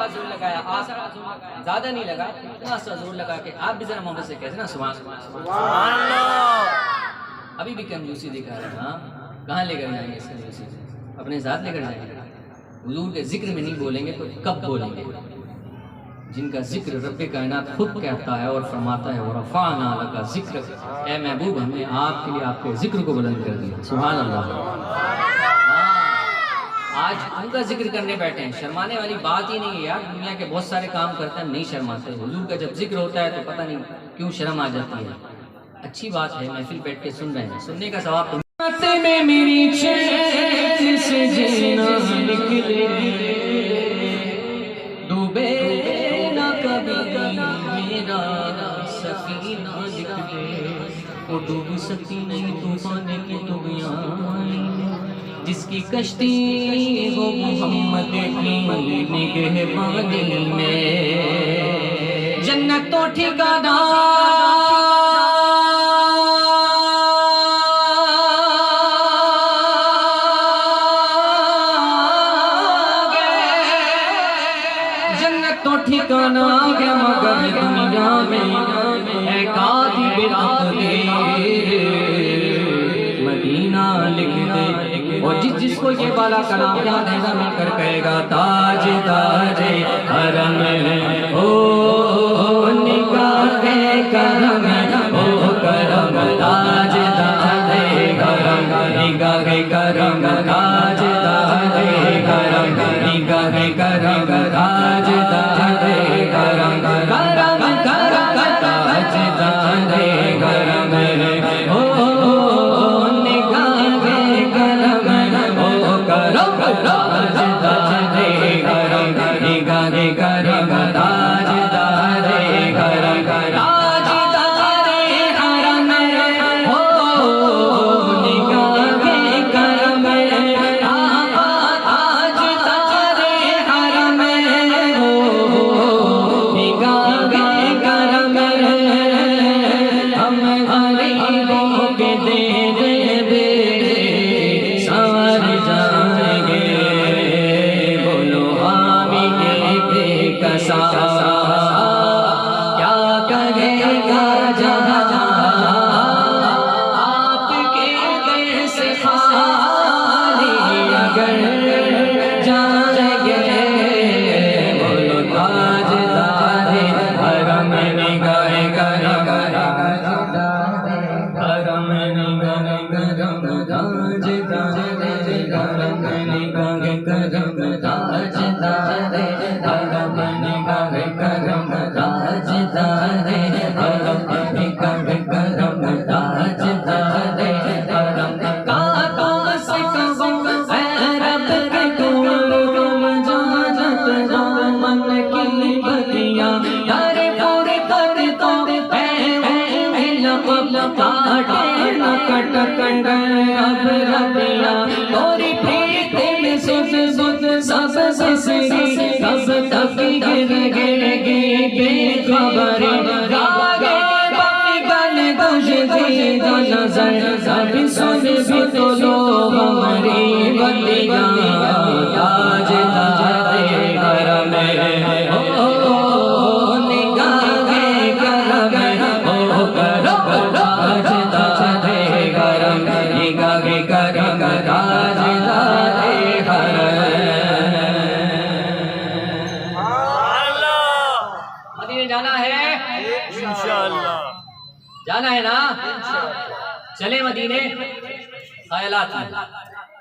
سا زور لگایا، آپ زیادہ نہیں لگا، اتنا سا زور لگا کہ آپ بھی ذرا محبت سے کہتے نا سبحان اللہ۔ ابھی بھی کنجوسی دکھا رہے ہیں، ہاں کہاں لے کر جائیں گے اس کنجوسی سے؟ اپنے ساتھ لے کر جائیں گے۔ حضور کے ذکر میں نہیں بولیں گے تو کب بولیں گے؟ جن کا ذکر رب کائنات خود کہتا ہے اور فرماتا ہے وَرَفَعْنَا لَكَ ذِكْرَكَ، اے محبوب ہم نے آپ کے لیے آپ کے ذکر کو بلند کر دیا۔ سبحان اللہ۔ آج ان کا ذکر کرنے بیٹھے ہیں، شرمانے والی بات ہی نہیں ہے یار، دنیا کے بہت سارے کام کرتے ہیں ہم نہیں شرماتے، حضور کا جب ذکر ہوتا ہے تو پتہ نہیں کیوں شرم آ جاتی ہے۔ اچھی بات ہے، محفل بیٹھ کے سن رہے ہیں، سننے کا ثواب تو میں میری چین سے جینا نکلے، ڈوبے نہ کبھی میرا سفینہ نکلے، وہ ڈوب سکتی نہیں طوفان کی طغیان، جس کی کشتی ہو محمد کی نگہبانی میں، جنت تو ٹھکانہ ٹھکانا گیا مگر دنیا میں اے کاتب تقدیر مدینہ لکھ دے، اور جس کو یہ والا کلام یاد ہے مل کر کہے گا تاجدار حرم او نگاہ کرم او کرم، تاجدار حرم نگاہ کرم، تاجدار حرم نگاہ کرم، تاجدار جانا ہے نا، چلے مدینے خیالات میں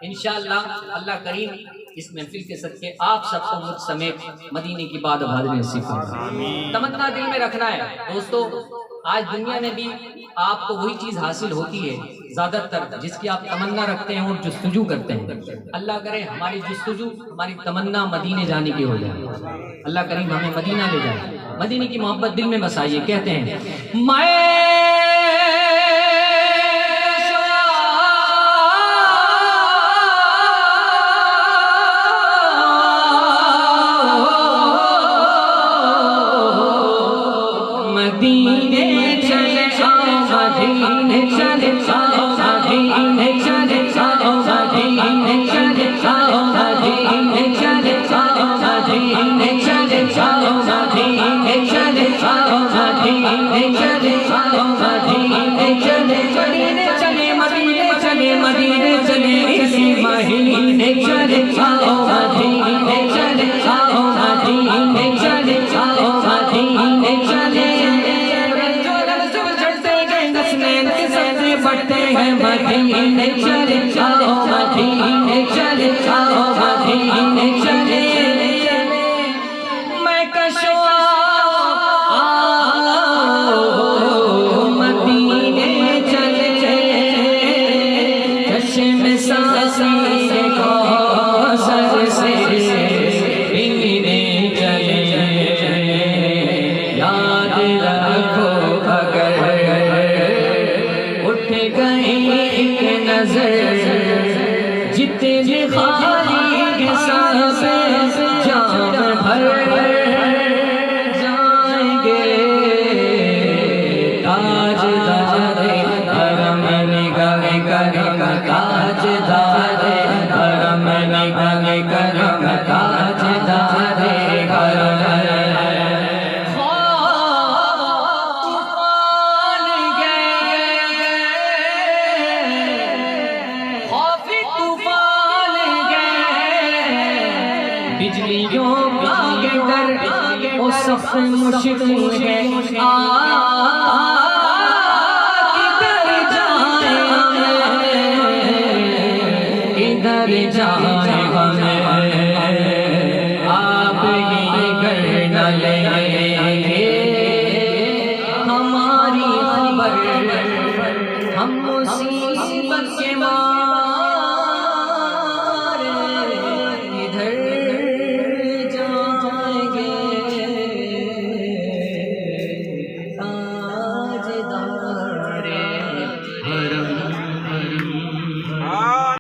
انشاءاللہ۔ اللہ کریم اس محفل کے صدقے آپ سب کو مجھ سمیت مدینے کی بات بھادری نصیب فرمائے۔ تمنا دل میں رکھنا ہے دوستو، آج دنیا میں بھی آپ کو وہی چیز حاصل ہوتی ہے زیادہ تر جس کی آپ تمنا رکھتے ہیں اور جستجو کرتے ہیں۔ اللہ کرے ہماری جستجو، ہماری تمنا مدینے جانے کی ہو جائے۔ اللہ کریم ہمیں مدینہ لے جائے، مدینے کی محبت دل میں بسائیے۔ کہتے ہیں ہیں مدینے چلے جاؤ مدینے چلے جاؤ مدینے چلے میں کشو مدینے چلے چشم ساسی کوثر سے پینے چلے یاد رکھو اگر اٹھ گئی ایک نظر جتنے خالی کے ساتھ جام بھر جائیں گے تاجدار حرم نگاہ کرم تاجدار حرم نگاہ کرم تاجدار حرم بجلیوں کا گر وہ سخت مشکل ہے کدھر جائیں کدھر جائیں ہمیں آپ ہی گر نہ لیں گے ہماری خبر ہم مصیبت کے ماں